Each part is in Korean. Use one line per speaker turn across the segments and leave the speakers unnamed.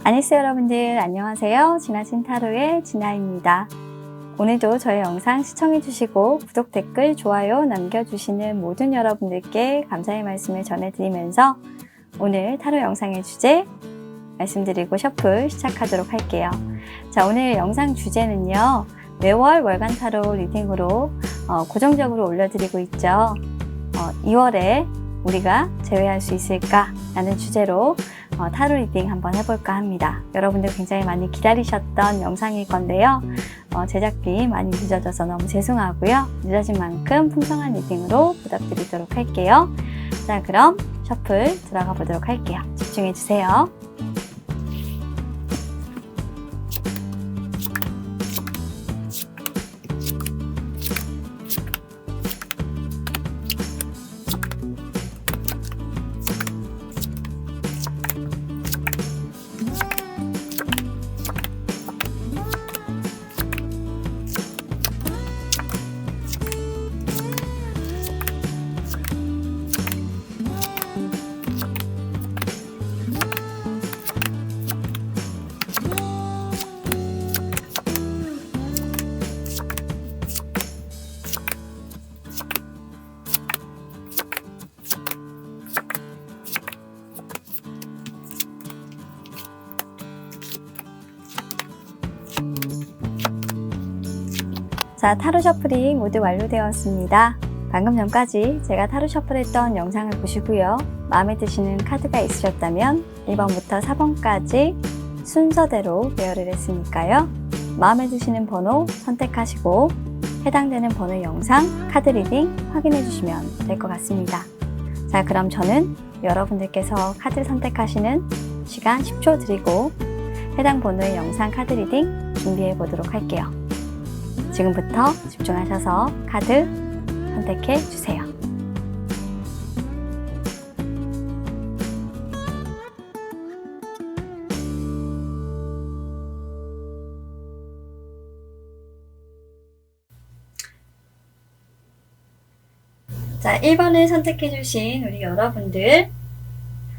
아니스 여러분들 안녕하세요. 지나친 타로의 진아입니다. 오늘도 저희 영상 시청해주시고 구독, 댓글, 좋아요 남겨주시는 모든 여러분들께 감사의 말씀을 전해드리면서 오늘 타로 영상의 주제 말씀드리고 셔플 시작하도록 할게요. 자, 오늘 영상 주제는요. 매월 월간 타로 리딩으로 고정적으로 올려드리고 있죠. 2월에 우리가 제외할 수 있을까? 라는 주제로 타로 리딩 한번 해볼까 합니다. 여러분들 굉장히 많이 기다리셨던 영상일 건데요. 제작비 많이 늦어져서 너무 죄송하고요. 늦어진 만큼 풍성한 리딩으로 부탁드리도록 할게요. 자, 그럼 셔플 들어가 보도록 할게요. 집중해주세요. 자, 타로 셔플이 모두 완료되었습니다. 방금 전까지 제가 타로 셔플했던 영상을 보시고요. 마음에 드시는 카드가 있으셨다면 1번부터 4번까지 순서대로 배열을 했으니까요. 마음에 드시는 번호 선택하시고 해당되는 번호 영상, 카드 리딩 확인해 주시면 될 것 같습니다. 자, 그럼 저는 여러분들께서 카드 선택하시는 시간 10초 드리고 해당 번호의 영상, 카드 리딩 준비해 보도록 할게요. 지금부터 집중하셔서 카드 선택해 주세요. 자, 1번을 선택해 주신 우리 여러분들,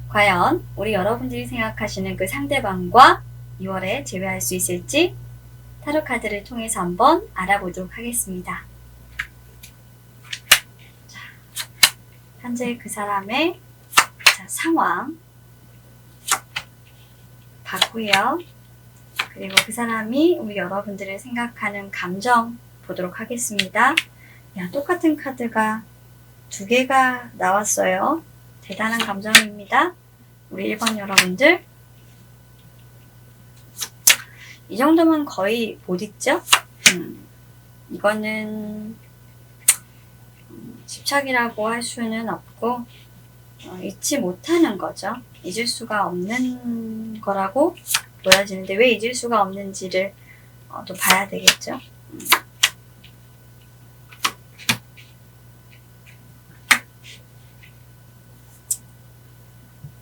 과연 우리 여러분들이 생각하시는 그 상대방과 2월에 제외할 수 있을지 타로 카드를 통해서 한번 알아보도록 하겠습니다. 자, 현재 그 사람의 상황 봤고요. 그리고 그 사람이 우리 여러분들을 생각하는 감정 보도록 하겠습니다. 야, 똑같은 카드가 2개가 나왔어요. 대단한 감정입니다. 우리 1번 여러분들. 이 정도면 거의 못 잊죠? 이거는 집착이라고 할 수는 없고 잊지 못하는 거죠. 잊을 수가 없는 거라고 보여지는데 왜 잊을 수가 없는지를 또 봐야 되겠죠.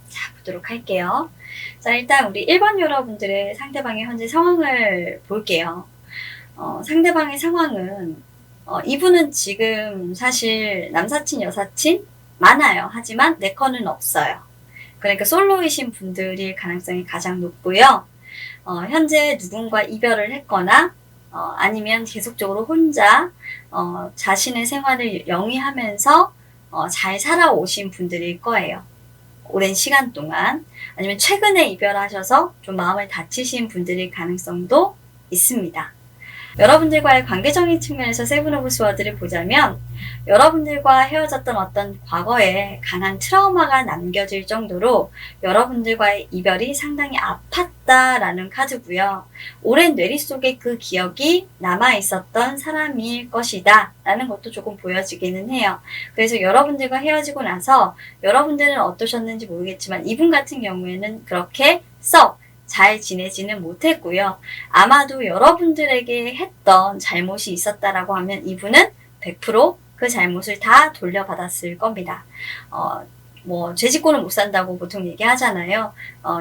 자, 보도록 할게요. 자, 일단 우리 1번 여러분들의 상대방의 현재 상황을 볼게요. 상대방의 상황은 이분은 지금 사실 남사친, 여사친 많아요. 하지만 내 거는 없어요. 그러니까 솔로이신 분들일 가능성이 가장 높고요. 현재 누군가 이별을 했거나 아니면 계속적으로 혼자 자신의 생활을 영위하면서 잘 살아오신 분들일 거예요. 오랜 시간 동안. 아니면 최근에 이별하셔서 좀 마음을 다치신 분들일 가능성도 있습니다. 여러분들과의 관계적인 측면에서 세븐 오브 스워드를 보자면 여러분들과 헤어졌던 어떤 과거에 강한 트라우마가 남겨질 정도로 여러분들과의 이별이 상당히 아팠다라는 카드고요. 오랜 뇌리 속에 그 기억이 남아있었던 사람일 것이다 라는 것도 조금 보여지기는 해요. 그래서 여러분들과 헤어지고 나서 여러분들은 어떠셨는지 모르겠지만 이분 같은 경우에는 그렇게 썩 잘 지내지는 못했고요. 아마도 여러분들에게 했던 잘못이 있었다라고 하면 이분은 100% 그 잘못을 다 돌려받았을 겁니다. 죄짓고는 못 산다고 보통 얘기하잖아요.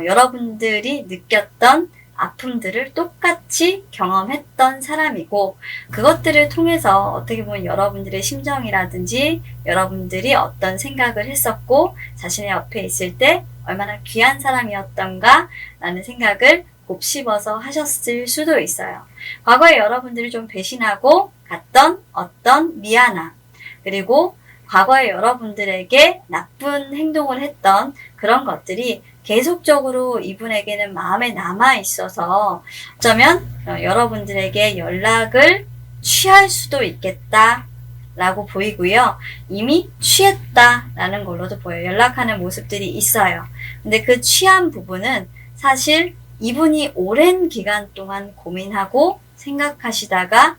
여러분들이 느꼈던 아픔들을 똑같이 경험했던 사람이고 그것들을 통해서 어떻게 보면 여러분들의 심정이라든지 여러분들이 어떤 생각을 했었고 자신의 옆에 있을 때 얼마나 귀한 사람이었던가 라는 생각을 곱씹어서 하셨을 수도 있어요. 과거에 여러분들이 좀 배신하고 갔던 어떤 미안함, 그리고 과거에 여러분들에게 나쁜 행동을 했던 그런 것들이 계속적으로 이분에게는 마음에 남아 있어서 어쩌면 여러분들에게 연락을 취할 수도 있겠다 라고 보이고요. 이미 취했다라는 걸로도 보여요. 연락하는 모습들이 있어요. 근데 그 취한 부분은 사실 이분이 오랜 기간 동안 고민하고 생각하시다가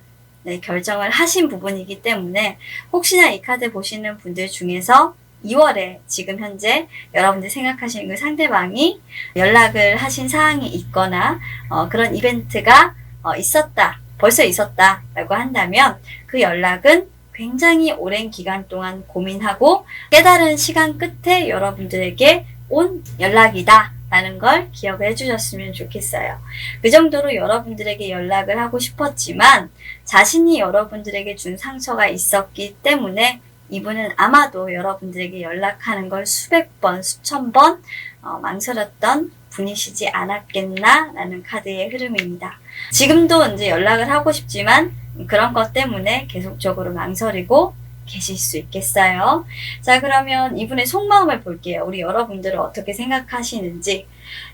결정을 하신 부분이기 때문에 혹시나 이 카드 보시는 분들 중에서 2월에 지금 현재 여러분들 생각하시는 그 상대방이 연락을 하신 사항이 있거나 그런 이벤트가 벌써 있었다라고 한다면 그 연락은 굉장히 오랜 기간 동안 고민하고 깨달은 시간 끝에 여러분들에게 온 연락이다 라는 걸 기억을 해주셨으면 좋겠어요. 그 정도로 여러분들에게 연락을 하고 싶었지만 자신이 여러분들에게 준 상처가 있었기 때문에 이분은 아마도 여러분들에게 연락하는 걸 수백 번, 수천 번 망설였던 분이시지 않았겠나 라는 카드의 흐름입니다. 지금도 이제 연락을 하고 싶지만 그런 것 때문에 계속적으로 망설이고 계실 수 있겠어요. 자, 그러면 이분의 속마음을 볼게요. 우리 여러분들은 어떻게 생각하시는지.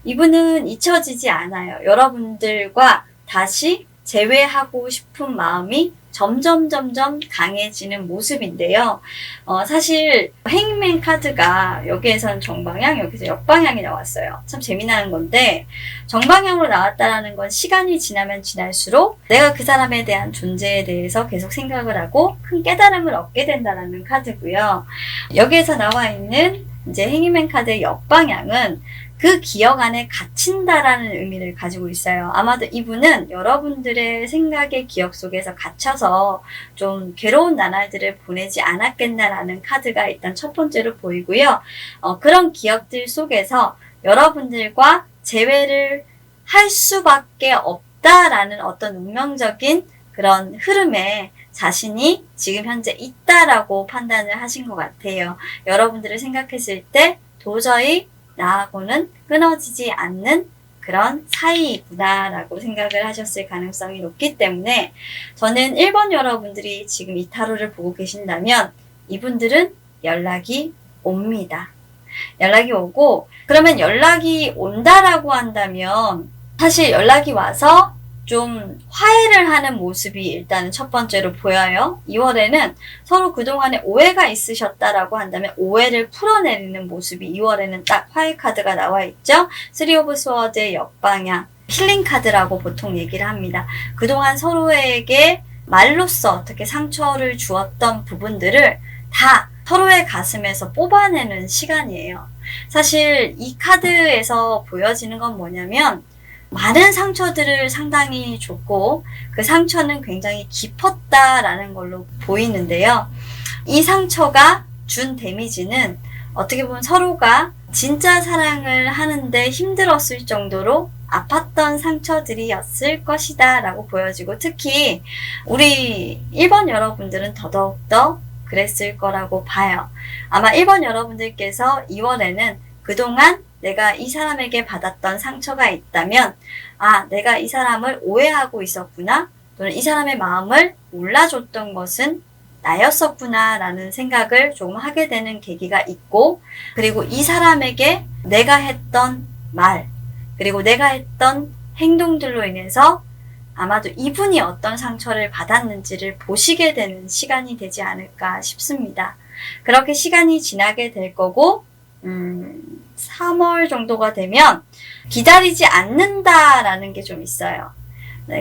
이분은 잊혀지지 않아요. 여러분들과 다시 재회하고 싶은 마음이 점점 강해지는 모습인데요. 사실 행맨 카드가 여기에선 정방향, 여기서 역방향이 나왔어요. 참 재미나는 건데 정방향으로 나왔다라는 건 시간이 지나면 지날수록 내가 그 사람에 대한 존재에 대해서 계속 생각을 하고 큰 깨달음을 얻게 된다라는 카드고요. 여기에서 나와 있는 이제 행맨 카드의 역방향은 그 기억 안에 갇힌다라는 의미를 가지고 있어요. 아마도 이분은 여러분들의 생각의 기억 속에서 갇혀서 좀 괴로운 나날들을 보내지 않았겠나라는 카드가 일단 첫 번째로 보이고요. 그런 기억들 속에서 여러분들과 재회를 할 수밖에 없다라는 어떤 운명적인 그런 흐름에 자신이 지금 현재 있다라고 판단을 하신 것 같아요. 여러분들을 생각했을 때 도저히 나하고는 끊어지지 않는 그런 사이구나 라고 생각을 하셨을 가능성이 높기 때문에 저는 1번 여러분들이 지금 이 타로를 보고 계신다면 이분들은 연락이 옵니다. 연락이 오고 그러면 연락이 온다라고 한다면 사실 연락이 와서 좀 화해를 하는 모습이 일단 첫 번째로 보여요. 2월에는 서로 그동안에 오해가 있으셨다라고 한다면 오해를 풀어내리는 모습이 2월에는 딱 화해 카드가 나와 있죠. 3 오브 스워드의 역방향, 힐링 카드라고 보통 얘기를 합니다. 그동안 서로에게 말로써 어떻게 상처를 주었던 부분들을 다 서로의 가슴에서 뽑아내는 시간이에요. 사실 이 카드에서 보여지는 건 뭐냐면 많은 상처들을 상당히 줬고 그 상처는 굉장히 깊었다라는 걸로 보이는데요. 이 상처가 준 데미지는 어떻게 보면 서로가 진짜 사랑을 하는데 힘들었을 정도로 아팠던 상처들이었을 것이다 라고 보여지고 특히 우리 1번 여러분들은 더더욱더 그랬을 거라고 봐요. 아마 1번 여러분들께서 2월에는 그동안 내가 이 사람에게 받았던 상처가 있다면 내가 이 사람을 오해하고 있었구나 또는 이 사람의 마음을 몰라줬던 것은 나였었구나 라는 생각을 조금 하게 되는 계기가 있고 그리고 이 사람에게 내가 했던 말 그리고 내가 했던 행동들로 인해서 아마도 이분이 어떤 상처를 받았는지를 보시게 되는 시간이 되지 않을까 싶습니다. 그렇게 시간이 지나게 될 거고 3월 정도가 되면 기다리지 않는다라는 게 좀 있어요.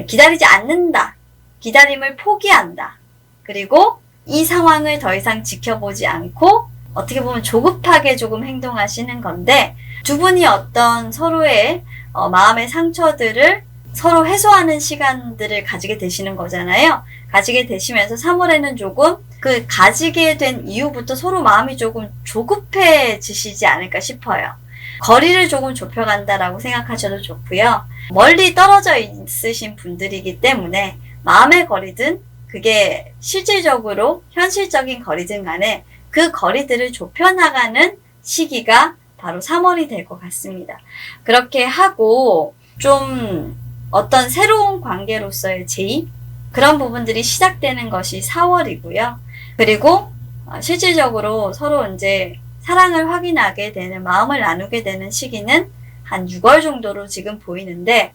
기다리지 않는다. 기다림을 포기한다. 그리고 이 상황을 더 이상 지켜보지 않고 어떻게 보면 조급하게 조금 행동하시는 건데 두 분이 어떤 서로의 마음의 상처들을 서로 해소하는 시간들을 가지게 되시는 거잖아요. 가지게 되시면서 3월에는 조금 그 가지게 된 이후부터 서로 마음이 조금 조급해지시지 않을까 싶어요. 거리를 조금 좁혀간다라고 생각하셔도 좋고요. 멀리 떨어져 있으신 분들이기 때문에 마음의 거리든 그게 실질적으로 현실적인 거리든 간에 그 거리들을 좁혀나가는 시기가 바로 3월이 될 것 같습니다. 그렇게 하고 좀 어떤 새로운 관계로서의 제의 그런 부분들이 시작되는 것이 4월이고요. 그리고 실질적으로 서로 이제 사랑을 확인하게 되는, 마음을 나누게 되는 시기는 한 6월 정도로 지금 보이는데,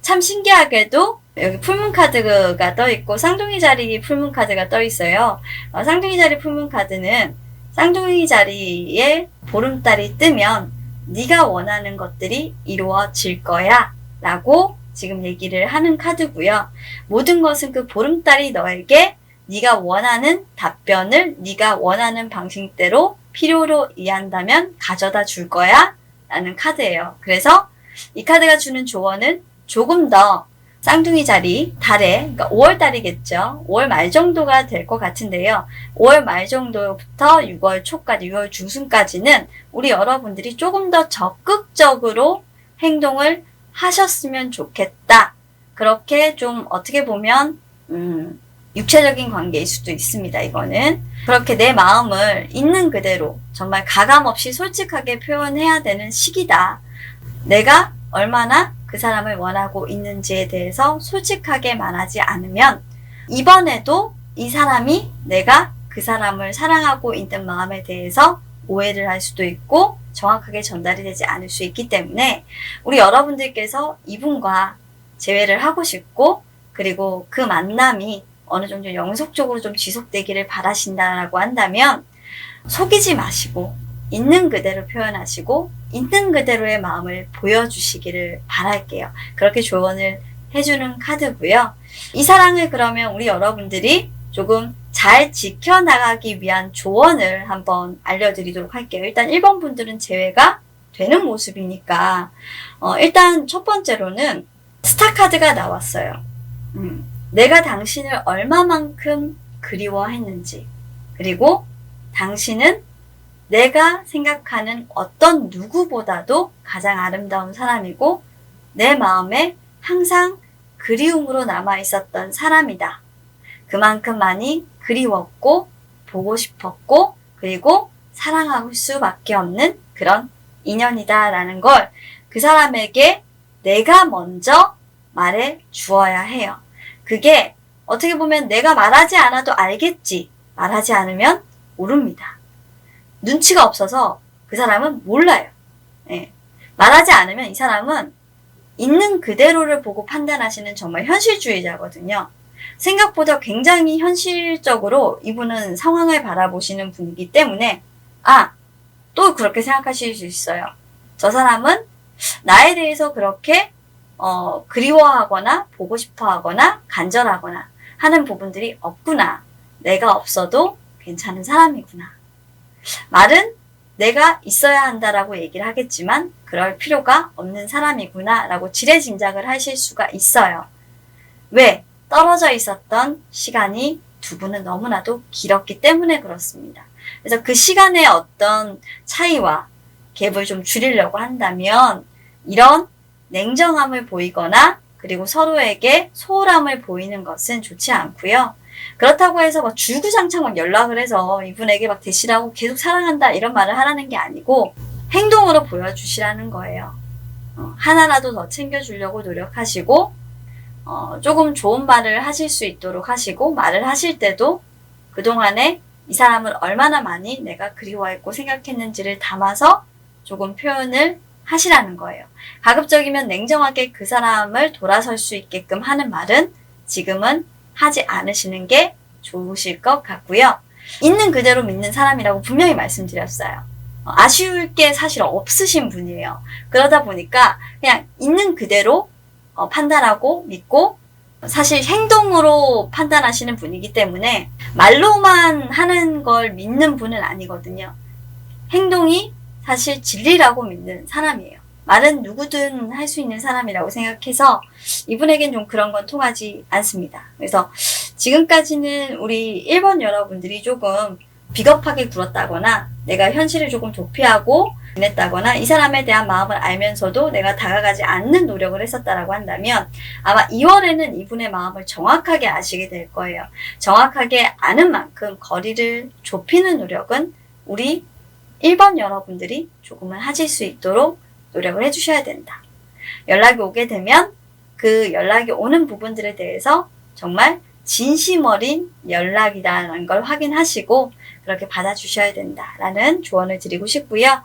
참 신기하게도 여기 풀문 카드가 떠 있고 쌍둥이 자리 풀문 카드가 떠 있어요. 쌍둥이 자리 풀문 카드는 쌍둥이 자리에 보름달이 뜨면 네가 원하는 것들이 이루어질 거야 라고 지금 얘기를 하는 카드고요. 모든 것은 그 보름달이 너에게 네가 원하는 답변을 네가 원하는 방식대로 필요로 이해한다면 가져다 줄 거야 라는 카드예요. 그래서 이 카드가 주는 조언은 조금 더 쌍둥이 자리, 달에, 그러니까 5월 달이겠죠. 5월 말 정도가 될 것 같은데요. 5월 말 정도부터 6월 초까지, 6월 중순까지는 우리 여러분들이 조금 더 적극적으로 행동을 하셨으면 좋겠다. 그렇게 좀 어떻게 보면 육체적인 관계일 수도 있습니다. 이거는 그렇게 내 마음을 있는 그대로 정말 가감없이 솔직하게 표현해야 되는 시기다. 내가 얼마나 그 사람을 원하고 있는지에 대해서 솔직하게 말하지 않으면 이번에도 이 사람이 내가 그 사람을 사랑하고 있는 마음에 대해서 오해를 할 수도 있고 정확하게 전달이 되지 않을 수 있기 때문에 우리 여러분들께서 이분과 재회를 하고 싶고 그리고 그 만남이 어느 정도 영속적으로 좀 지속되기를 바라신다라고 한다면 속이지 마시고 있는 그대로 표현하시고 있는 그대로의 마음을 보여주시기를 바랄게요. 그렇게 조언을 해주는 카드고요. 이 사랑을 그러면 우리 여러분들이 조금 잘 지켜나가기 위한 조언을 한번 알려드리도록 할게요. 일단 1번 분들은 재회가 되는 모습이니까 일단 첫 번째로는 스타 카드가 나왔어요. 내가 당신을 얼마만큼 그리워했는지 그리고 당신은 내가 생각하는 어떤 누구보다도 가장 아름다운 사람이고 내 마음에 항상 그리움으로 남아있었던 사람이다. 그만큼 많이 그리웠고 보고 싶었고 그리고 사랑할 수밖에 없는 그런 인연이다 라는 걸 그 사람에게 내가 먼저 말해 주어야 해요. 그게 어떻게 보면 내가 말하지 않아도 알겠지. 말하지 않으면 모릅니다. 눈치가 없어서 그 사람은 몰라요. 예. 말하지 않으면 이 사람은 있는 그대로를 보고 판단하시는 정말 현실주의자거든요. 생각보다 굉장히 현실적으로 이분은 상황을 바라보시는 분이기 때문에 또 그렇게 생각하실 수 있어요. 저 사람은 나에 대해서 그렇게 그리워하거나 보고 싶어하거나 간절하거나 하는 부분들이 없구나. 내가 없어도 괜찮은 사람이구나. 말은 내가 있어야 한다라고 얘기를 하겠지만 그럴 필요가 없는 사람이구나 라고 지레짐작을 하실 수가 있어요. 왜? 떨어져 있었던 시간이 두 분은 너무나도 길었기 때문에 그렇습니다. 그래서 그 시간의 어떤 차이와 갭을 좀 줄이려고 한다면 이런 냉정함을 보이거나 그리고 서로에게 소홀함을 보이는 것은 좋지 않고요. 그렇다고 해서 막 주구장창 막 연락을 해서 이분에게 막 대시라고 계속 사랑한다 이런 말을 하라는 게 아니고 행동으로 보여주시라는 거예요. 하나라도 더 챙겨주려고 노력하시고 조금 좋은 말을 하실 수 있도록 하시고 말을 하실 때도 그동안에 이 사람을 얼마나 많이 내가 그리워했고 생각했는지를 담아서 조금 표현을 하시라는 거예요. 가급적이면 냉정하게 그 사람을 돌아설 수 있게끔 하는 말은 지금은 하지 않으시는 게 좋으실 것 같고요. 있는 그대로 믿는 사람이라고 분명히 말씀드렸어요. 아쉬울 게 사실 없으신 분이에요. 그러다 보니까 그냥 있는 그대로 판단하고 믿고 사실 행동으로 판단하시는 분이기 때문에 말로만 하는 걸 믿는 분은 아니거든요. 행동이 사실 진리라고 믿는 사람이에요. 말은 누구든 할 수 있는 사람이라고 생각해서 이분에겐 좀 그런 건 통하지 않습니다. 그래서 지금까지는 우리 1번 여러분들이 조금 비겁하게 굴었다거나 내가 현실을 조금 도피하고 지냈다거나 이 사람에 대한 마음을 알면서도 내가 다가가지 않는 노력을 했었다라고 한다면 아마 2월에는 이분의 마음을 정확하게 아시게 될 거예요. 정확하게 아는 만큼 거리를 좁히는 노력은 우리 1번 여러분들이 조금은 하실 수 있도록 노력을 해주셔야 된다. 연락이 오게 되면 그 연락이 오는 부분들에 대해서 정말 진심 어린 연락이라는 걸 확인하시고 그렇게 받아주셔야 된다라는 조언을 드리고 싶고요.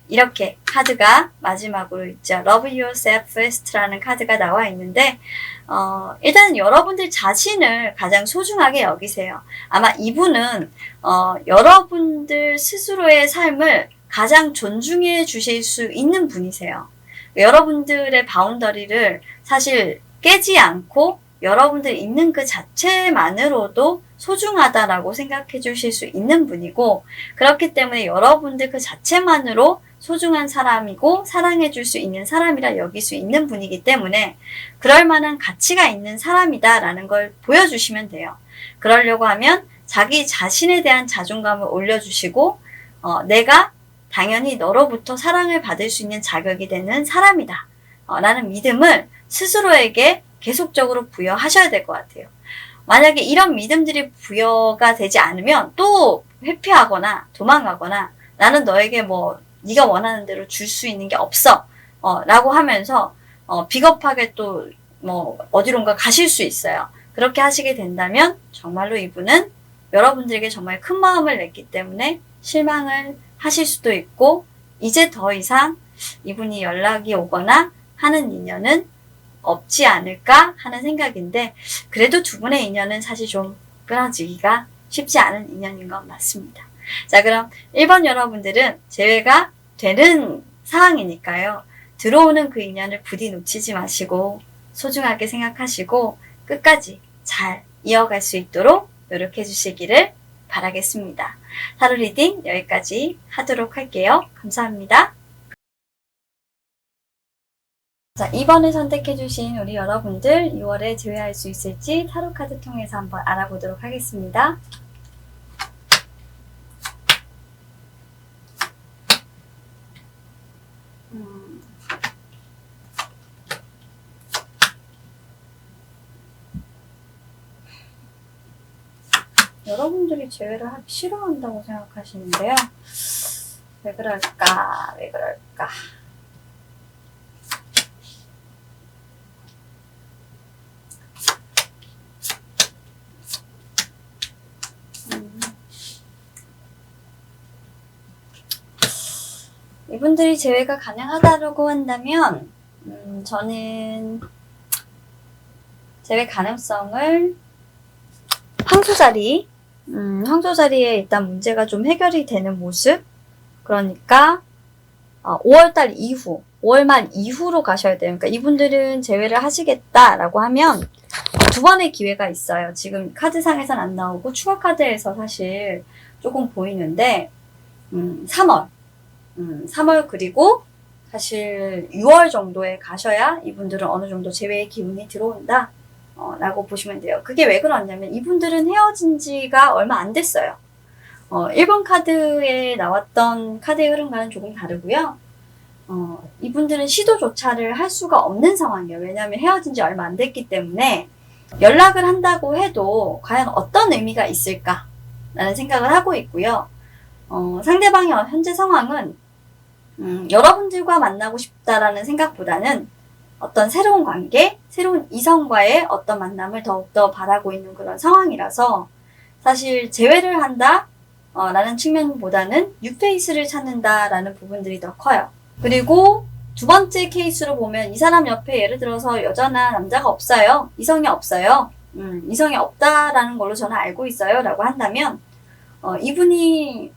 이렇게 카드가 마지막으로 있죠. Love Yourself First라는 카드가 나와 있는데 일단은 여러분들 자신을 가장 소중하게 여기세요. 아마 이분은 여러분들 스스로의 삶을 가장 존중해 주실 수 있는 분이세요. 여러분들의 바운더리를 사실 깨지 않고 여러분들 있는 그 자체만으로도 소중하다라고 생각해 주실 수 있는 분이고, 그렇기 때문에 여러분들 그 자체만으로 소중한 사람이고 사랑해 줄 수 있는 사람이라 여길 수 있는 분이기 때문에 그럴 만한 가치가 있는 사람이다라는 걸 보여주시면 돼요. 그러려고 하면 자기 자신에 대한 자존감을 올려주시고 내가 당연히 너로부터 사랑을 받을 수 있는 자격이 되는 사람이다 라는 믿음을 스스로에게 계속적으로 부여하셔야 될 것 같아요. 만약에 이런 믿음들이 부여가 되지 않으면 또 회피하거나 도망가거나 나는 너에게 네가 원하는 대로 줄 수 있는 게 없어 라고 하면서 비겁하게 또 어디론가 가실 수 있어요. 그렇게 하시게 된다면 정말로 이분은 여러분들에게 정말 큰 마음을 냈기 때문에 실망을 하실 수도 있고 이제 더 이상 이분이 연락이 오거나 하는 인연은 없지 않을까 하는 생각인데, 그래도 두 분의 인연은 사실 좀 끊어지기가 쉽지 않은 인연인 건 맞습니다. 자, 그럼 1번 여러분들은 재회가 되는 상황이니까요. 들어오는 그 인연을 부디 놓치지 마시고 소중하게 생각하시고 끝까지 잘 이어갈 수 있도록 노력해 주시기를 바라겠습니다. 타로 리딩 여기까지 하도록 할게요. 감사합니다. 자, 2번을 선택해주신 우리 여러분들 2월에 재회할 수 있을지 타로 카드 통해서 한번 알아보도록 하겠습니다. 여러분들이 재회를 하기 싫어한다고 생각하시는데요. 왜 그럴까? 왜 그럴까? 이분들이 재회가 가능하다고 한다면 저는 재회 가능성을 황소자리 황소자리에 일단 문제가 좀 해결이 되는 모습, 그러니까 5월달 이후 5월 말 이후로 가셔야 돼요. 그러니까 이분들은 재회를 하시겠다라고 하면 두 번의 기회가 있어요. 지금 카드상에선 안 나오고 추가 카드에서 사실 조금 보이는데 3월 그리고 사실 6월 정도에 가셔야 이분들은 어느 정도 재회의 기운이 들어온다 라고 보시면 돼요. 그게 왜 그러냐면 이분들은 헤어진 지가 얼마 안 됐어요. 1번 카드에 나왔던 카드의 흐름과는 조금 다르고요. 이분들은 시도조차를 할 수가 없는 상황이에요. 왜냐하면 헤어진 지 얼마 안 됐기 때문에 연락을 한다고 해도 과연 어떤 의미가 있을까 라는 생각을 하고 있고요. 상대방의 현재 상황은 여러분들과 만나고 싶다라는 생각보다는 어떤 새로운 관계, 새로운 이성과의 어떤 만남을 더욱더 바라고 있는 그런 상황이라서 사실 재회를 한다 라는 측면보다는 뉴페이스를 찾는다라는 부분들이 더 커요. 그리고 두 번째 케이스로 보면 이 사람 옆에 예를 들어서 여자나 남자가 없어요. 이성이 없어요. 이성이 없다라는 걸로 저는 알고 있어요 라고 한다면 이분이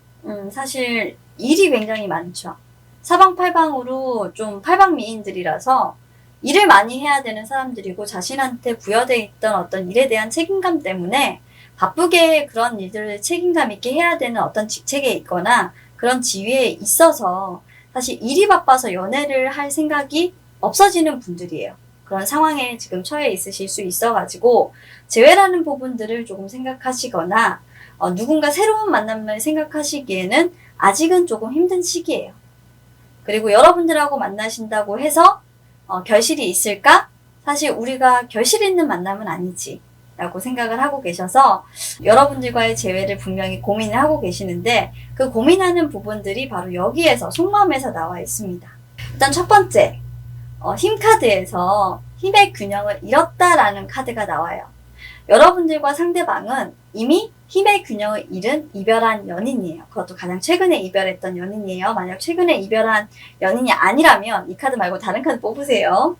사실 일이 굉장히 많죠. 사방팔방으로 좀 팔방미인들이라서 일을 많이 해야 되는 사람들이고 자신한테 부여되어 있던 어떤 일에 대한 책임감 때문에 바쁘게 그런 일들을 책임감 있게 해야 되는 어떤 직책에 있거나 그런 지위에 있어서 사실 일이 바빠서 연애를 할 생각이 없어지는 분들이에요. 그런 상황에 지금 처해 있으실 수 있어가지고 재회라는 부분들을 조금 생각하시거나 누군가 새로운 만남을 생각하시기에는 아직은 조금 힘든 시기예요. 그리고 여러분들하고 만나신다고 해서 결실이 있을까? 사실 우리가 결실 있는 만남은 아니지. 라고 생각을 하고 계셔서 여러분들과의 재회를 분명히 고민을 하고 계시는데 그 고민하는 부분들이 바로 여기에서 속마음에서 나와 있습니다. 일단 첫 번째, 힘 카드에서 힘의 균형을 잃었다라는 카드가 나와요. 여러분들과 상대방은 이미 힘의 균형을 잃은 이별한 연인이에요. 그것도 가장 최근에 이별했던 연인이에요. 만약 최근에 이별한 연인이 아니라면 이 카드 말고 다른 카드 뽑으세요.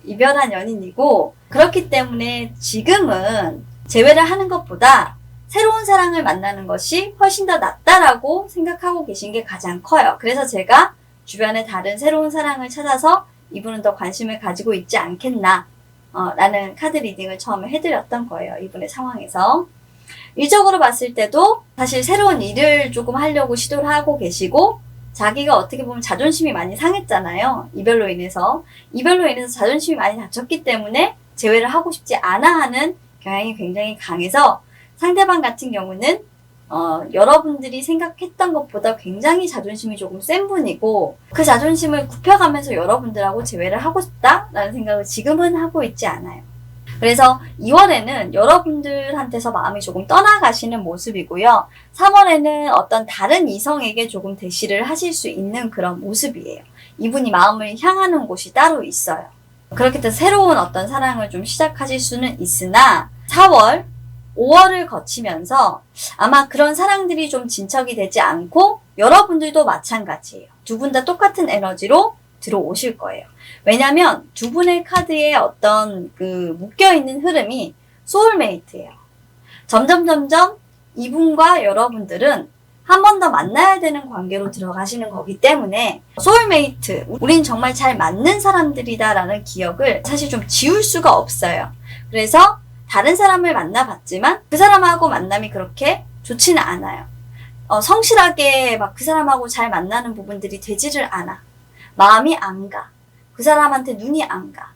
이별한 연인이고 그렇기 때문에 지금은 재회를 하는 것보다 새로운 사랑을 만나는 것이 훨씬 더 낫다라고 생각하고 계신 게 가장 커요. 그래서 제가 주변에 다른 새로운 사랑을 찾아서 이분은 더 관심을 가지고 있지 않겠나 라는 카드 리딩을 처음에 해드렸던 거예요. 이분의 상황에서. 일적으로 봤을 때도 사실 새로운 일을 조금 하려고 시도를 하고 계시고 자기가 어떻게 보면 자존심이 많이 상했잖아요. 이별로 인해서 자존심이 많이 다쳤기 때문에 재회를 하고 싶지 않아 하는 경향이 굉장히 강해서 상대방 같은 경우는 여러분들이 생각했던 것보다 굉장히 자존심이 조금 센 분이고 그 자존심을 굽혀가면서 여러분들하고 재회를 하고 싶다라는 생각을 지금은 하고 있지 않아요. 그래서 2월에는 여러분들한테서 마음이 조금 떠나가시는 모습이고요. 3월에는 어떤 다른 이성에게 조금 대시를 하실 수 있는 그런 모습이에요. 이분이 마음을 향하는 곳이 따로 있어요. 그렇기 때문에 새로운 어떤 사랑을 좀 시작하실 수는 있으나 4월, 5월을 거치면서 아마 그런 사랑들이 좀 진척이 되지 않고 여러분들도 마찬가지예요. 두 분 다 똑같은 에너지로 들어오실 거예요. 왜냐면 두 분의 카드에 어떤 그 묶여있는 흐름이 소울메이트예요. 점점 이분과 여러분들은 한 번 더 만나야 되는 관계로 들어가시는 거기 때문에 소울메이트, 우린 정말 잘 맞는 사람들이다라는 기억을 사실 좀 지울 수가 없어요. 그래서 다른 사람을 만나봤지만 그 사람하고 만남이 그렇게 좋지는 않아요. 성실하게 막 그 사람하고 잘 만나는 부분들이 되지를 않아. 마음이 안 가. 그 사람한테 눈이 안 가.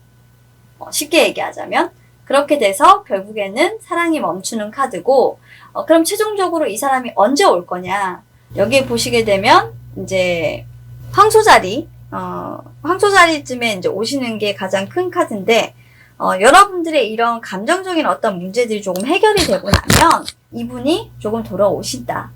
쉽게 얘기하자면 그렇게 돼서 결국에는 사랑이 멈추는 카드고 그럼 최종적으로 이 사람이 언제 올 거냐. 여기에 보시게 되면 이제 황소자리쯤에 이제 오시는 게 가장 큰 카드인데 여러분들의 이런 감정적인 어떤 문제들이 조금 해결이 되고 나면 이분이 조금 돌아오신다.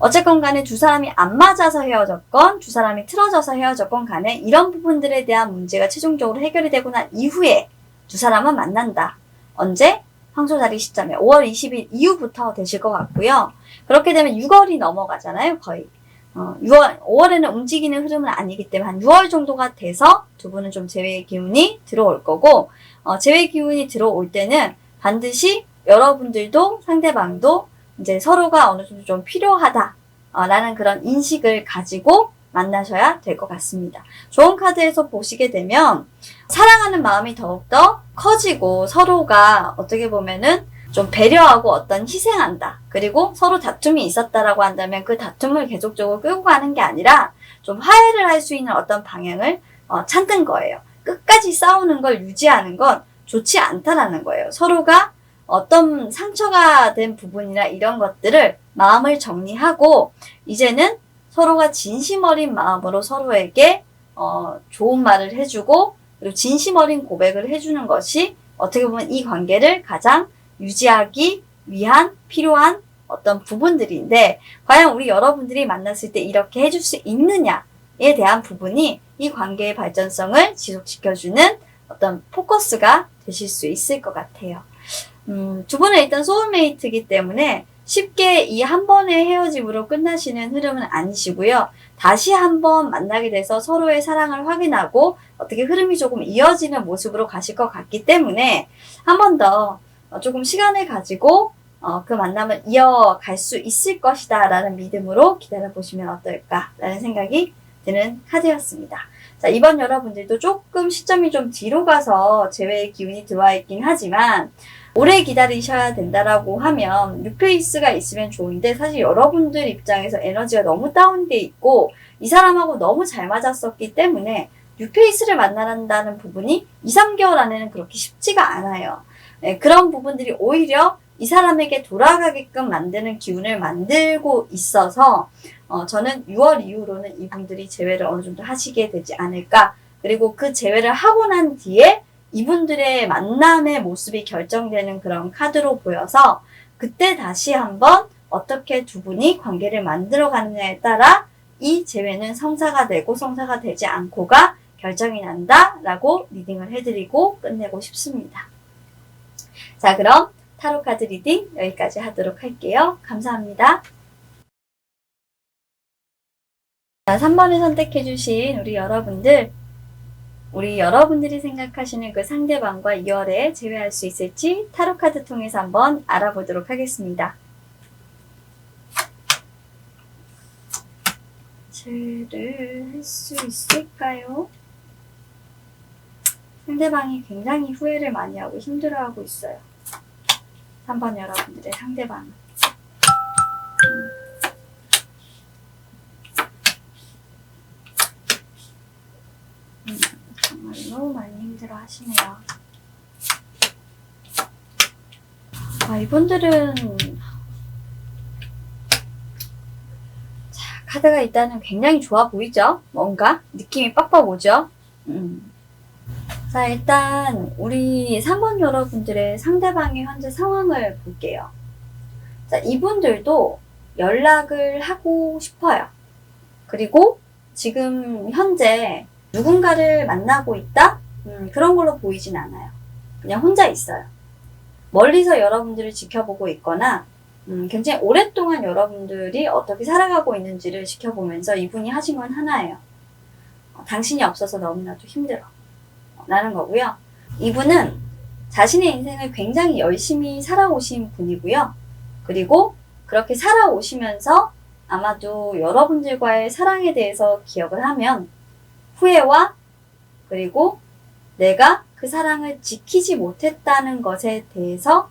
어쨌건 간에 두 사람이 안 맞아서 헤어졌건 두 사람이 틀어져서 헤어졌건 간에 이런 부분들에 대한 문제가 최종적으로 해결이 되고 난 이후에 두 사람은 만난다. 언제? 황소자리 시점에 5월 20일 이후부터 되실 것 같고요. 그렇게 되면 6월이 넘어가잖아요. 거의 5월에는 움직이는 흐름은 아니기 때문에 한 6월 정도가 돼서 두 분은 좀 재회의 기운이 들어올 거고 재회 기운이 들어올 때는 반드시 여러분들도 상대방도 이제 서로가 어느 정도 좀 필요하다 라는 그런 인식을 가지고 만나셔야 될 것 같습니다. 좋은 카드에서 보시게 되면 사랑하는 마음이 더욱더 커지고 서로가 어떻게 보면은 좀 배려하고 어떤 희생한다. 그리고 서로 다툼이 있었다라고 한다면 그 다툼을 계속적으로 끌고 가는 게 아니라 좀 화해를 할 수 있는 어떤 방향을 찾는 거예요. 끝까지 싸우는 걸 유지하는 건 좋지 않다라는 거예요. 서로가 어떤 상처가 된 부분이나 이런 것들을 마음을 정리하고 이제는 서로가 진심 어린 마음으로 서로에게 좋은 말을 해주고 그리고 진심 어린 고백을 해주는 것이 어떻게 보면 이 관계를 가장 유지하기 위한 필요한 어떤 부분들인데 과연 우리 여러분들이 만났을 때 이렇게 해줄 수 있느냐에 대한 부분이 이 관계의 발전성을 지속시켜주는 어떤 포커스가 되실 수 있을 것 같아요. 두 분은 일단 소울메이트이기 때문에 쉽게 이 한 번의 헤어짐으로 끝나시는 흐름은 아니시고요. 다시 한번 만나게 돼서 서로의 사랑을 확인하고 어떻게 흐름이 조금 이어지는 모습으로 가실 것 같기 때문에 한 번 더 조금 시간을 가지고 그 만남을 이어갈 수 있을 것이다 라는 믿음으로 기다려보시면 어떨까라는 생각이 드는 카드였습니다. 자, 이번 여러분들도 조금 시점이 좀 뒤로 가서 재회의 기운이 들어와 있긴 하지만 오래 기다리셔야 된다라고 하면 뉴페이스가 있으면 좋은데 사실 여러분들 입장에서 에너지가 너무 다운돼 있고 이 사람하고 너무 잘 맞았었기 때문에 뉴페이스를 만나는다는 부분이 2, 3개월 안에는 그렇게 쉽지가 않아요. 네, 그런 부분들이 오히려 이 사람에게 돌아가게끔 만드는 기운을 만들고 있어서 저는 6월 이후로는 이분들이 재회를 어느 정도 하시게 되지 않을까. 그리고 그 재회를 하고 난 뒤에 이분들의 만남의 모습이 결정되는 그런 카드로 보여서 그때 다시 한번 어떻게 두 분이 관계를 만들어 가느냐에 따라 이 재회는 성사가 되고 성사가 되지 않고가 결정이 난다 라고 리딩을 해드리고 끝내고 싶습니다. 자, 그럼 타로카드 리딩 여기까지 하도록 할게요. 감사합니다. 자, 3번을 선택해주신 우리 여러분들이 생각하시는 그 상대방과 2월에 재회할 수 있을지 타로카드 통해서 한번 알아보도록 하겠습니다. 재회를 할 수 있을까요? 상대방이 굉장히 후회를 많이 하고 힘들어하고 있어요. 3번 여러분들의 상대방은. 정말로 많이 힘들어 하시네요. 이분들은 카드가 일단은 굉장히 좋아 보이죠? 뭔가 느낌이 빡빡 오죠? 자, 일단 우리 3번 여러분들의 상대방의 현재 상황을 볼게요. 자, 이분들도 연락을 하고 싶어요. 그리고 지금 현재 누군가를 만나고 있다? 그런 걸로 보이진 않아요. 그냥 혼자 있어요. 멀리서 여러분들을 지켜보고 있거나 굉장히 오랫동안 여러분들이 어떻게 살아가고 있는지를 지켜보면서 이분이 하신 건 하나예요. 당신이 없어서 너무나도 힘들어. 라는 거고요. 이분은 자신의 인생을 굉장히 열심히 살아오신 분이고요. 그리고 그렇게 살아오시면서 아마도 여러분들과의 사랑에 대해서 기억을 하면 후회와 그리고 내가 그 사랑을 지키지 못했다는 것에 대해서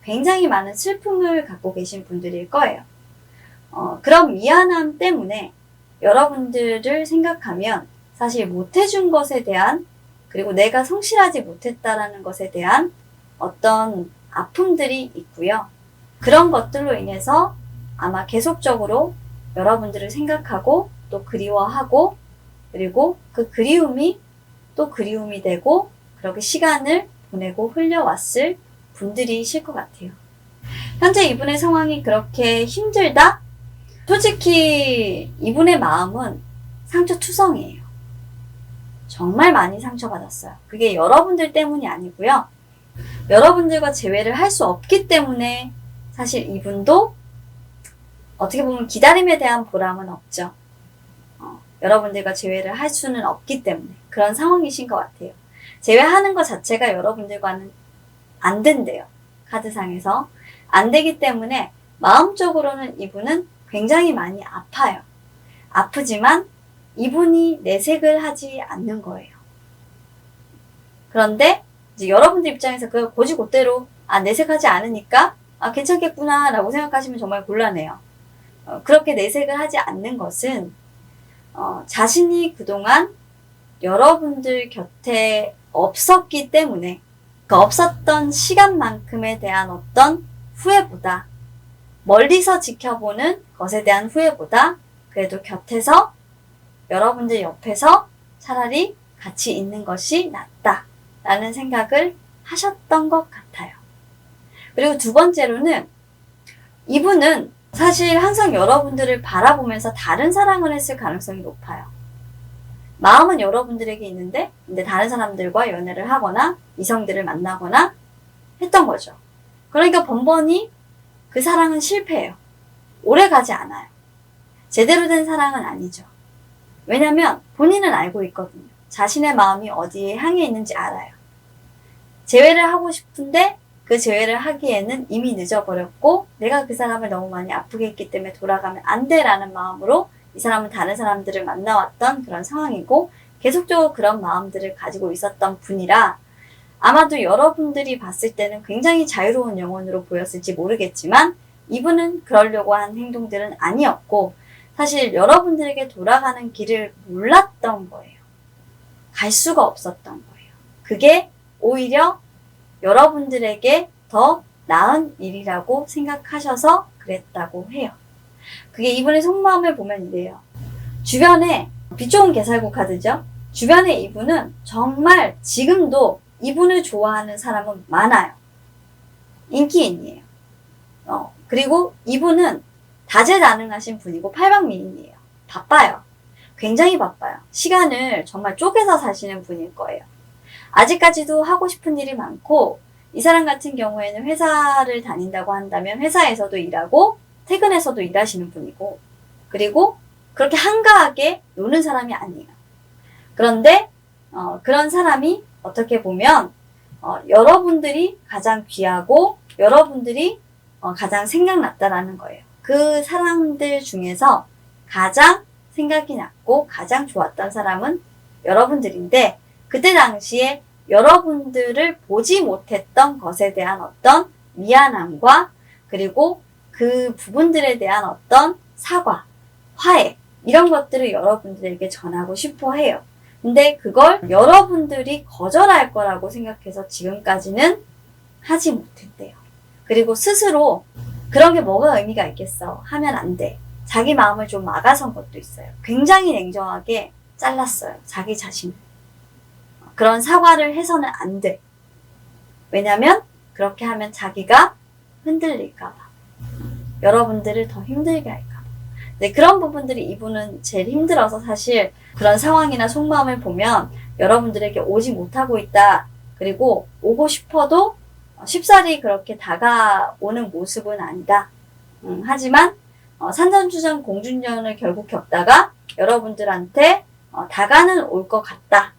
굉장히 많은 슬픔을 갖고 계신 분들일 거예요. 그런 미안함 때문에 여러분들을 생각하면 사실 못해준 것에 대한 그리고 내가 성실하지 못했다라는 것에 대한 어떤 아픔들이 있고요. 그런 것들로 인해서 아마 계속적으로 여러분들을 생각하고 또 그리워하고 그리고 그 그리움이 또 그리움이 되고 그렇게 시간을 보내고 흘려왔을 분들이실 것 같아요. 현재 이분의 상황이 그렇게 힘들다? 솔직히 이분의 마음은 상처투성이에요. 정말 많이 상처받았어요. 그게 여러분들 때문이 아니고요. 여러분들과 재회를 할 수 없기 때문에 사실 이분도 어떻게 보면 기다림에 대한 보람은 없죠. 여러분들과 재회를 할 수는 없기 때문에 그런 상황이신 것 같아요. 재회하는 것 자체가 여러분들과는 안 된대요. 카드상에서. 안 되기 때문에 마음적으로는 이분은 굉장히 많이 아파요. 아프지만 이분이 내색을 하지 않는 거예요. 그런데 이제 여러분들 입장에서 그 고지고대로 내색하지 않으니까 괜찮겠구나 라고 생각하시면 정말 곤란해요. 그렇게 내색을 하지 않는 것은 자신이 그동안 여러분들 곁에 없었기 때문에 그 없었던 시간만큼에 대한 어떤 후회보다 멀리서 지켜보는 것에 대한 후회보다 그래도 곁에서 여러분들 옆에서 차라리 같이 있는 것이 낫다라는 생각을 하셨던 것 같아요. 그리고 두 번째로는 이분은 사실 항상 여러분들을 바라보면서 다른 사랑을 했을 가능성이 높아요. 마음은 여러분들에게 있는데 근데 다른 사람들과 연애를 하거나 이성들을 만나거나 했던 거죠. 그러니까 번번이 그 사랑은 실패해요. 오래 가지 않아요. 제대로 된 사랑은 아니죠. 왜냐면 본인은 알고 있거든요. 자신의 마음이 어디에 향해 있는지 알아요. 재회를 하고 싶은데 그 재회를 하기에는 이미 늦어버렸고 내가 그 사람을 너무 많이 아프게 했기 때문에 돌아가면 안 돼라는 마음으로 이 사람은 다른 사람들을 만나왔던 그런 상황이고 계속적으로 그런 마음들을 가지고 있었던 분이라 아마도 여러분들이 봤을 때는 굉장히 자유로운 영혼으로 보였을지 모르겠지만 이분은 그러려고 한 행동들은 아니었고 사실 여러분들에게 돌아가는 길을 몰랐던 거예요. 갈 수가 없었던 거예요. 그게 오히려 여러분들에게 더 나은 일이라고 생각하셔서 그랬다고 해요. 그게 이분의 속마음을 보면 이래요. 주변에 빛 좋은 개살구 카드죠. 주변에 이분은 정말 지금도 이분을 좋아하는 사람은 많아요. 인기인이에요. 그리고 이분은 다재다능하신 분이고 팔방미인이에요. 바빠요. 굉장히 바빠요. 시간을 정말 쪼개서 사시는 분일 거예요. 아직까지도 하고 싶은 일이 많고, 이 사람 같은 경우에는 회사를 다닌다고 한다면 회사에서도 일하고 퇴근해서도 일하시는 분이고, 그리고 그렇게 한가하게 노는 사람이 아니에요. 그런데 그런 사람이 어떻게 보면 여러분들이 가장 귀하고 여러분들이 가장 생각났다라는 거예요. 그 사람들 중에서 가장 생각이 났고 가장 좋았던 사람은 여러분들인데, 그때 당시에 여러분들을 보지 못했던 것에 대한 어떤 미안함과 그리고 그 부분들에 대한 어떤 사과, 화해, 이런 것들을 여러분들에게 전하고 싶어 해요. 근데 그걸 여러분들이 거절할 거라고 생각해서 지금까지는 하지 못했대요. 그리고 스스로 그런 게 뭐가 의미가 있겠어 하면 안 돼. 자기 마음을 좀 막아선 것도 있어요. 굉장히 냉정하게 잘랐어요. 자기 자신을. 그런 사과를 해서는 안 돼. 왜냐면 그렇게 하면 자기가 흔들릴까봐. 여러분들을 더 힘들게 할까봐. 네, 그런 부분들이 이분은 제일 힘들어서 사실 그런 상황이나 속마음을 보면 여러분들에게 오지 못하고 있다. 그리고 오고 싶어도 쉽사리 그렇게 다가오는 모습은 아니다. 하지만 산전수전 공중전을 결국 겪다가 여러분들한테 다가는 올 것 같다.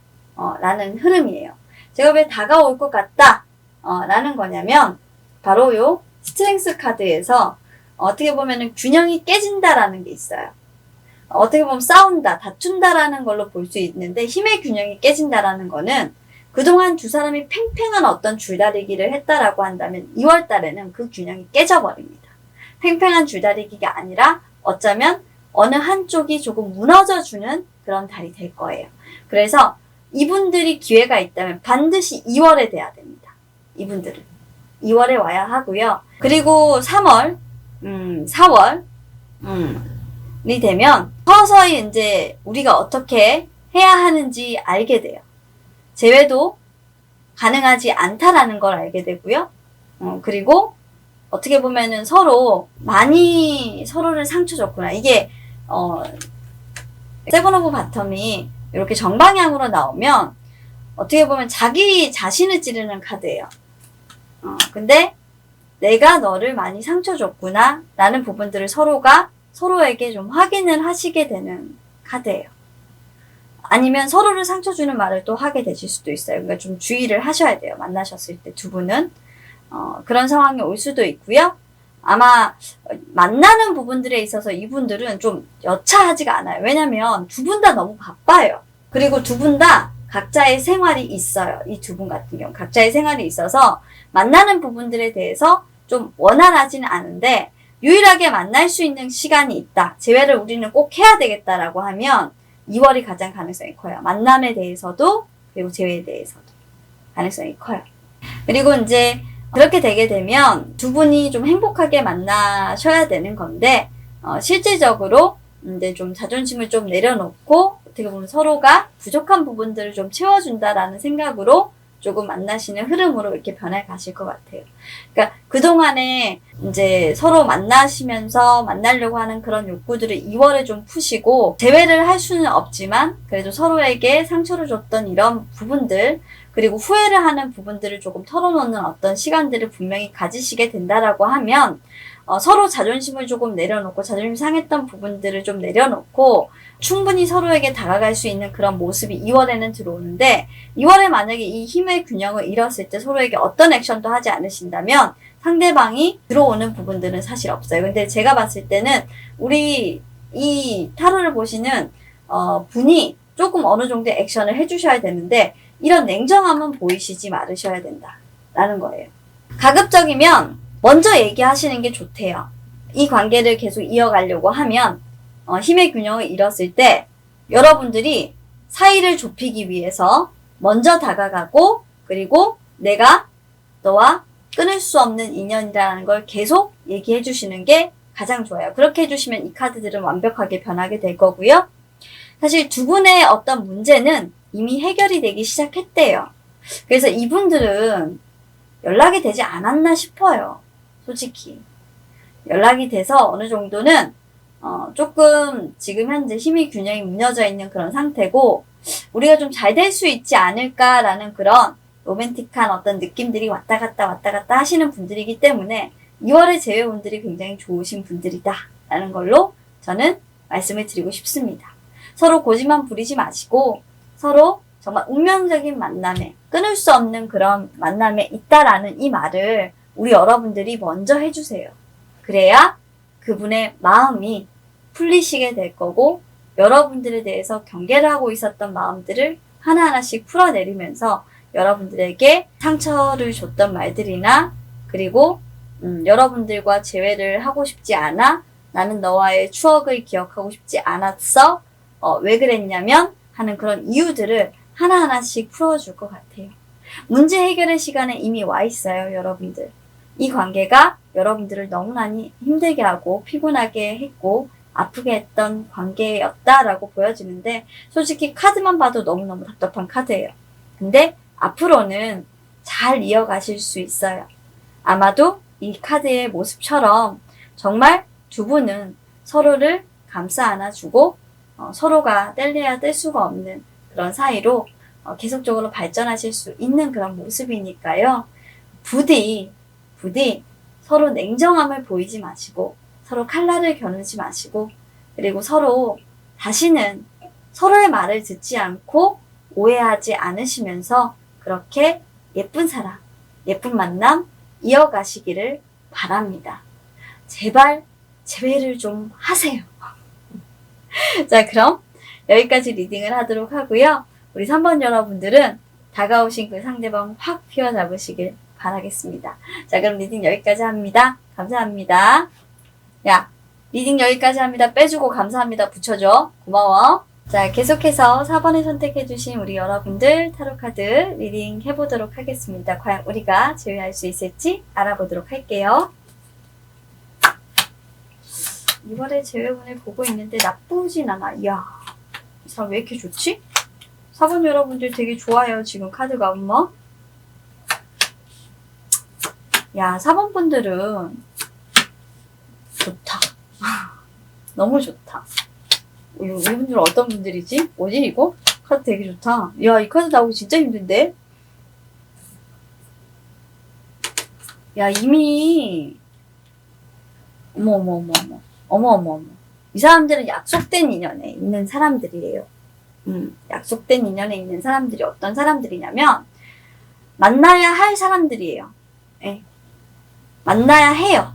라는 흐름이에요. 제가 왜 다가올 것 같다 라는 거냐면, 바로 요 스트렝스 카드에서 어떻게 보면은 균형이 깨진다라는 게 있어요. 어떻게 보면 싸운다, 다툰다라는 걸로 볼 수 있는데, 힘의 균형이 깨진다라는 거는 그동안 두 사람이 팽팽한 어떤 줄다리기를 했다라고 한다면 2월 달에는 그 균형이 깨져버립니다. 팽팽한 줄다리기가 아니라 어쩌면 어느 한쪽이 조금 무너져주는 그런 달이 될 거예요. 그래서 이분들이 기회가 있다면 반드시 2월에 돼야 됩니다. 이분들은 2월에 와야 하고요. 그리고 3월, 4월이 되면 서서히 이제 우리가 어떻게 해야 하는지 알게 돼요. 재회도 가능하지 않다라는 걸 알게 되고요. 그리고 어떻게 보면은 서로 많이 서로를 상처 줬구나. 이게 세븐 오브 바텀이 이렇게 정방향으로 나오면 어떻게 보면 자기 자신을 찌르는 카드예요. 근데 내가 너를 많이 상처 줬구나 라는 부분들을 서로가 서로에게 좀 확인을 하시게 되는 카드예요. 아니면 서로를 상처 주는 말을 또 하게 되실 수도 있어요. 그러니까 좀 주의를 하셔야 돼요. 만나셨을 때 두 분은. 그런 상황이 올 수도 있고요. 아마 만나는 부분들에 있어서 이분들은 좀 여차하지가 않아요. 왜냐면 두 분 다 너무 바빠요. 그리고 두 분 다 각자의 생활이 있어요. 이 두 분 같은 경우 각자의 생활이 있어서 만나는 부분들에 대해서 좀 원활하지는 않은데, 유일하게 만날 수 있는 시간이 있다. 재회를 우리는 꼭 해야 되겠다라고 하면 2월이 가장 가능성이 커요. 만남에 대해서도 그리고 재회에 대해서도 가능성이 커요. 그리고 이제 그렇게 되게 되면 두 분이 좀 행복하게 만나셔야 되는 건데, 실질적으로 이제 좀 자존심을 좀 내려놓고 어떻게 보면 서로가 부족한 부분들을 좀 채워준다라는 생각으로 조금 만나시는 흐름으로 이렇게 변해 가실 것 같아요. 그러니까 그동안에 이제 서로 만나시면서 만나려고 하는 그런 욕구들을 2월에 좀 푸시고, 재회를 할 수는 없지만 그래도 서로에게 상처를 줬던 이런 부분들, 그리고 후회를 하는 부분들을 조금 털어놓는 어떤 시간들을 분명히 가지시게 된다라고 하면, 서로 자존심을 조금 내려놓고 자존심 상했던 부분들을 좀 내려놓고 충분히 서로에게 다가갈 수 있는 그런 모습이 2월에는 들어오는데, 2월에 만약에 이 힘의 균형을 잃었을 때 서로에게 어떤 액션도 하지 않으신다면 상대방이 들어오는 부분들은 사실 없어요. 근데 제가 봤을 때는 우리 이 타로를 보시는 분이 조금 어느 정도의 액션을 해주셔야 되는데, 이런 냉정함은 보이시지 말으셔야 된다라는 거예요. 가급적이면 먼저 얘기하시는 게 좋대요. 이 관계를 계속 이어가려고 하면 힘의 균형을 잃었을 때 여러분들이 사이를 좁히기 위해서 먼저 다가가고, 그리고 내가 너와 끊을 수 없는 인연이라는 걸 계속 얘기해 주시는 게 가장 좋아요. 그렇게 해주시면 이 카드들은 완벽하게 변하게 될 거고요. 사실 두 분의 어떤 문제는 이미 해결이 되기 시작했대요. 그래서 이분들은 연락이 되지 않았나 싶어요. 솔직히. 연락이 돼서 어느 정도는 조금 지금 현재 힘의 균형이 무너져 있는 그런 상태고, 우리가 좀 잘 될 수 있지 않을까라는 그런 로맨틱한 어떤 느낌들이 왔다 갔다 하시는 분들이기 때문에 2월의 재회분들이 굉장히 좋으신 분들이다 라는 걸로 저는 말씀을 드리고 싶습니다. 서로 고집만 부리지 마시고 서로 정말 운명적인 만남에, 끊을 수 없는 그런 만남에 있다라는 이 말을 우리 여러분들이 먼저 해주세요. 그래야 그분의 마음이 풀리시게 될 거고, 여러분들에 대해서 경계를 하고 있었던 마음들을 하나하나씩 풀어내리면서 여러분들에게 상처를 줬던 말들이나, 그리고 여러분들과 재회를 하고 싶지 않아, 나는 너와의 추억을 기억하고 싶지 않았어, 왜 그랬냐면 하는 그런 이유들을 하나하나씩 풀어줄 것 같아요. 문제 해결의 시간에 이미 와 있어요, 여러분들. 이 관계가 여러분들을 너무나 힘들게 하고 피곤하게 했고 아프게 했던 관계였다라고 보여지는데, 솔직히 카드만 봐도 너무너무 답답한 카드예요. 근데 앞으로는 잘 이어가실 수 있어요. 아마도 이 카드의 모습처럼 정말 두 분은 서로를 감싸 안아주고 서로가 뗄래야 뗄 수가 없는 그런 사이로 계속적으로 발전하실 수 있는 그런 모습이니까요. 부디 서로 냉정함을 보이지 마시고, 서로 칼날을 겨누지 마시고, 그리고 서로 다시는 서로의 말을 듣지 않고 오해하지 않으시면서 그렇게 예쁜 사랑, 예쁜 만남 이어가시기를 바랍니다. 제발 재회를 좀 하세요. 자, 그럼 여기까지 리딩을 하도록 하고요. 우리 3번 여러분들은 다가오신 그 상대방 확 휘어잡으시길 바라겠습니다. 자, 그럼 리딩 여기까지 합니다. 감사합니다. 야, 리딩 여기까지 합니다. 빼주고 감사합니다. 붙여줘. 고마워. 자, 계속해서 4번을 선택해주신 우리 여러분들 타로카드 리딩 해보도록 하겠습니다. 과연 우리가 제외할 수 있을지 알아보도록 할게요. 2월의 제외분을 보고 있는데 나쁘진 않아. 이야, 이 사람 왜 이렇게 좋지? 4번 여러분들 되게 좋아요. 지금 카드가 엄마. 야, 4번 분들은 좋다. 너무 좋다. 이분들은 어떤 분들이지? 뭐지 이거? 카드 되게 좋다. 야, 이 카드 나오기 진짜 힘든데? 야, 이미 어머. 이 사람들은 약속된 인연에 있는 사람들이에요. 약속된 인연에 있는 사람들이 어떤 사람들이냐면 만나야 할 사람들이에요. 예. 만나야 해요.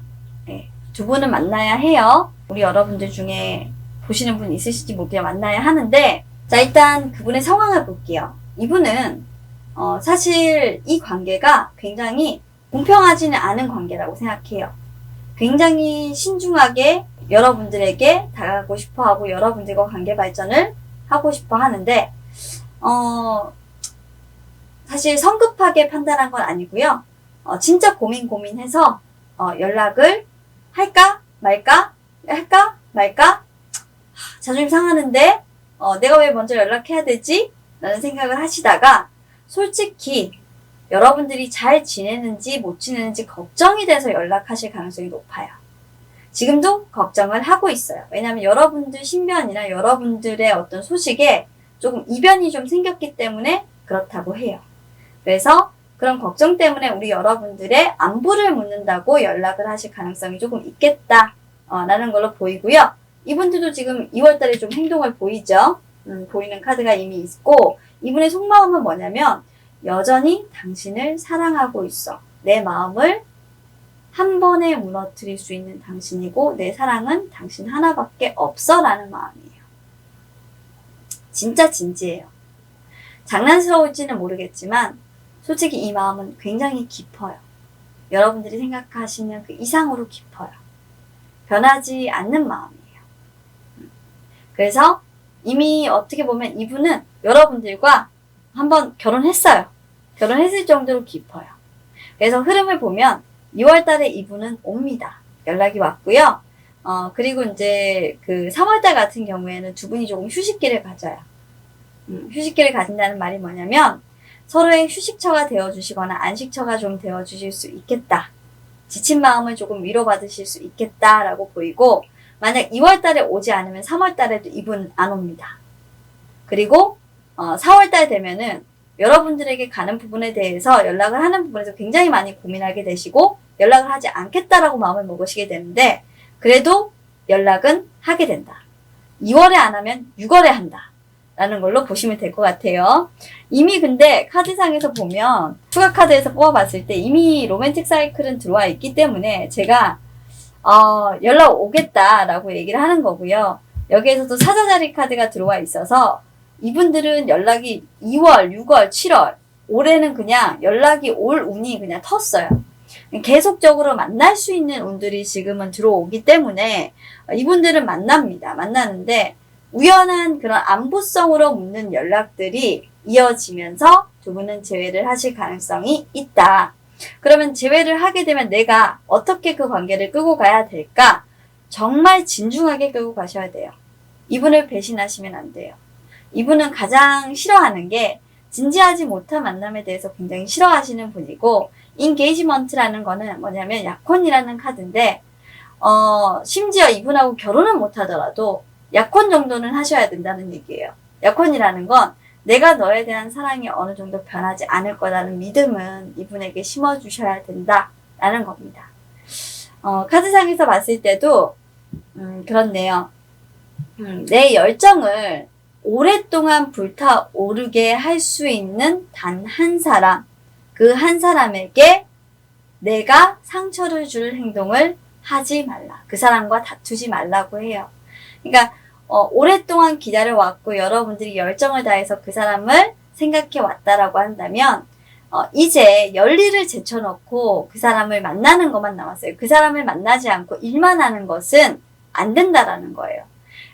예. 두 분은 만나야 해요. 우리 여러분들 중에 보시는 분 있으실지 모르겠지만 만나야 하는데, 자, 일단 그분의 상황을 볼게요. 이분은 사실 이 관계가 굉장히 공평하지는 않은 관계라고 생각해요. 굉장히 신중하게 여러분들에게 다가가고 싶어하고 여러분들과 관계 발전을 하고 싶어 하는데, 사실 성급하게 판단한 건 아니고요. 진짜 고민해서 연락을 할까 말까 자존심 상하는데 내가 왜 먼저 연락해야 되지? 라는 생각을 하시다가 솔직히 여러분들이 잘 지내는지 못 지내는지 걱정이 돼서 연락하실 가능성이 높아요. 지금도 걱정을 하고 있어요. 왜냐하면 여러분들 신변이나 여러분들의 어떤 소식에 조금 이변이 좀 생겼기 때문에 그렇다고 해요. 그래서 그런 걱정 때문에 우리 여러분들의 안부를 묻는다고 연락을 하실 가능성이 조금 있겠다 라는 걸로 보이고요. 이분들도 지금 2월달에 좀 행동을 보이죠. 보이는 카드가 이미 있고, 이분의 속마음은 뭐냐면 여전히 당신을 사랑하고 있어. 내 마음을 한 번에 무너뜨릴 수 있는 당신이고 내 사랑은 당신 하나밖에 없어 라는 마음이에요. 진짜 진지해요. 장난스러울지는 모르겠지만 솔직히 이 마음은 굉장히 깊어요. 여러분들이 생각하시는 그 이상으로 깊어요. 변하지 않는 마음이에요. 그래서 이미 어떻게 보면 이분은 여러분들과 한번 결혼했어요. 결혼했을 정도로 깊어요. 그래서 흐름을 보면 2월 달에 이분은 옵니다. 연락이 왔고요. 그리고 이제 그 3월 달 같은 경우에는 두 분이 조금 휴식기를 가져요. 휴식기를 가진다는 말이 뭐냐면 서로의 휴식처가 되어주시거나 안식처가 좀 되어주실 수 있겠다. 지친 마음을 조금 위로받으실 수 있겠다라고 보이고, 만약 2월 달에 오지 않으면 3월 달에도 이분 안 옵니다. 그리고 4월 달 되면은 여러분들에게 가는 부분에 대해서 연락을 하는 부분에서 굉장히 많이 고민하게 되시고 연락을 하지 않겠다라고 마음을 먹으시게 되는데, 그래도 연락은 하게 된다. 2월에 안 하면 6월에 한다. 라는 걸로 보시면 될 것 같아요. 이미 근데 카드상에서 보면 추가 카드에서 뽑아봤을 때 이미 로맨틱 사이클은 들어와 있기 때문에 제가 연락 오겠다라고 얘기를 하는 거고요. 여기에서도 사자자리 카드가 들어와 있어서 이분들은 연락이 2월, 6월, 7월 올해는 그냥 연락이 올 운이 그냥 텄어요. 계속적으로 만날 수 있는 운들이 지금은 들어오기 때문에 이분들은 만납니다. 만나는데 우연한 그런 안보성으로 묻는 연락들이 이어지면서 두 분은 재회를 하실 가능성이 있다. 그러면 재회를 하게 되면 내가 어떻게 그 관계를 끌고 가야 될까? 정말 진중하게 끌고 가셔야 돼요. 이분을 배신하시면 안 돼요. 이분은 가장 싫어하는 게 진지하지 못한 만남에 대해서 굉장히 싫어하시는 분이고, 인게이지먼트라는 거는 뭐냐면 약혼이라는 카드인데, 심지어 이분하고 결혼은 못하더라도 약혼 정도는 하셔야 된다는 얘기예요. 약혼이라는 건 내가 너에 대한 사랑이 어느 정도 변하지 않을 거라는 믿음은 이분에게 심어주셔야 된다라는 겁니다. 카드상에서 봤을 때도 그렇네요. 내 열정을 오랫동안 불타오르게 할 수 있는 단 한 사람, 그 한 사람에게 내가 상처를 줄 행동을 하지 말라. 그 사람과 다투지 말라고 해요. 그러니까 오랫동안 기다려왔고 여러분들이 열정을 다해서 그 사람을 생각해 왔다라고 한다면 이제 열일을 제쳐놓고 그 사람을 만나는 것만 남았어요. 그 사람을 만나지 않고 일만 하는 것은 안 된다라는 거예요.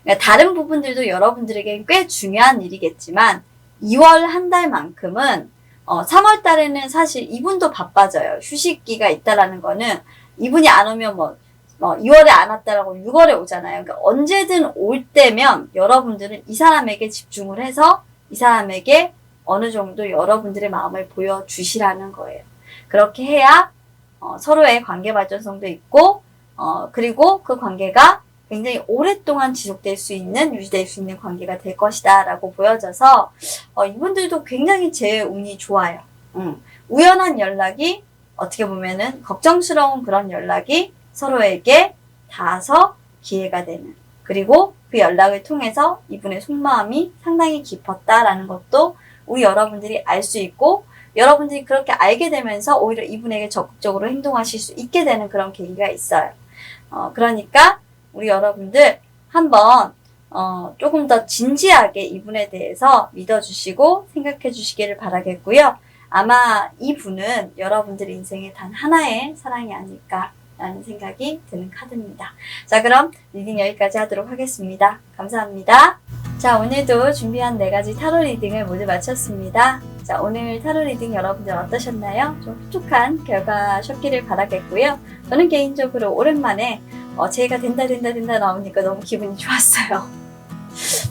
그러니까 다른 부분들도 여러분들에게 꽤 중요한 일이겠지만 2월 한 달만큼은 3월 달에는 사실 이분도 바빠져요. 휴식기가 있다라는 거는 이분이 안 오면 2월에 안 왔다라고 6월에 오잖아요. 그러니까 언제든 올 때면 여러분들은 이 사람에게 집중을 해서 이 사람에게 어느 정도 여러분들의 마음을 보여주시라는 거예요. 그렇게 해야 서로의 관계 발전성도 있고 그리고 그 관계가 굉장히 오랫동안 지속될 수 있는, 유지될 수 있는 관계가 될 것이다 라고 보여져서 이분들도 굉장히 제 운이 좋아요. 우연한 연락이 어떻게 보면은 걱정스러운 그런 연락이 서로에게 닿아서 기회가 되는, 그리고 그 연락을 통해서 이분의 속마음이 상당히 깊었다라는 것도 우리 여러분들이 알 수 있고, 여러분들이 그렇게 알게 되면서 오히려 이분에게 적극적으로 행동하실 수 있게 되는 그런 계기가 있어요. 그러니까 우리 여러분들 한번 조금 더 진지하게 이분에 대해서 믿어주시고 생각해 주시기를 바라겠고요. 아마 이분은 여러분들 인생의 단 하나의 사랑이 아닐까 라는 생각이 드는 카드입니다. 자, 그럼 리딩 여기까지 하도록 하겠습니다. 감사합니다. 자, 오늘도 준비한 4가지 타로 리딩을 모두 마쳤습니다. 자, 오늘 타로 리딩 여러분들 어떠셨나요? 좀 흡족한 결과셨기를 바라겠고요. 저는 개인적으로 오랜만에 재해가 된다 나오니까 너무 기분이 좋았어요.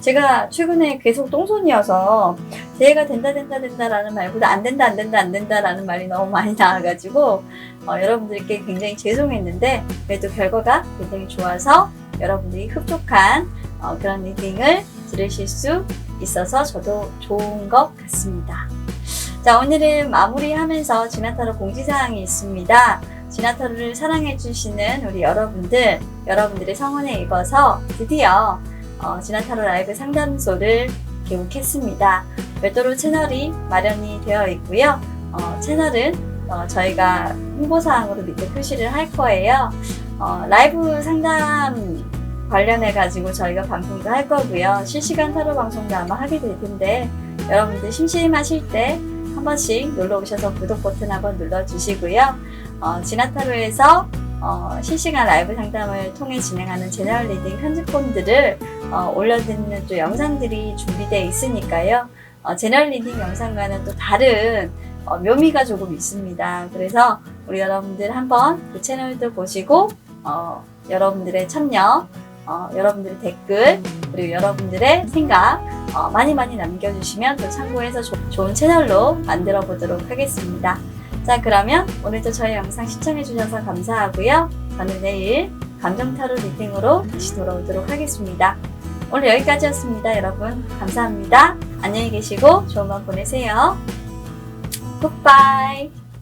제가 최근에 계속 똥손이어서 재해가 된다 라는 말보다 안 된다 라는 말이 너무 많이 나와가지고 여러분들께 굉장히 죄송했는데 그래도 결과가 굉장히 좋아서 여러분들이 흡족한 그런 리딩을 들으실 수 있어서 저도 좋은 것 같습니다. 자, 오늘은 마무리하면서 진화타로 공지사항이 있습니다. 진화타로를 사랑해주시는 우리 여러분들의 성원에 입어서 드디어 진화타로 라이브 상담소를 개국했습니다. 별도로 채널이 마련이 되어 있고요. 채널은 저희가 홍보사항으로 밑에 표시를 할 거예요. 라이브 상담 관련해가지고 저희가 방송도 할 거고요. 실시간 타로 방송도 아마 하게 될 텐데 여러분들 심심하실 때 한 번씩 놀러 오셔서 구독 버튼 한번 눌러주시고요. 진화타로에서 실시간 라이브 상담을 통해 진행하는 제너럴 리딩 편집본들을 올려드리는 또 영상들이 준비되어 있으니까요. 제너럴 리딩 영상과는 또 다른 묘미가 조금 있습니다. 그래서 우리 여러분들 한번 그 채널도 보시고 여러분들의 참여 여러분들의 댓글 그리고 여러분들의 생각 많이 남겨주시면 또 참고해서 좋은 채널로 만들어 보도록 하겠습니다. 자, 그러면 오늘도 저희 영상 시청해주셔서 감사하고요. 저는 내일 감정타로 리딩으로 다시 돌아오도록 하겠습니다. 오늘 여기까지였습니다. 여러분 감사합니다. 안녕히 계시고 좋은 밤 보내세요. 굿바이.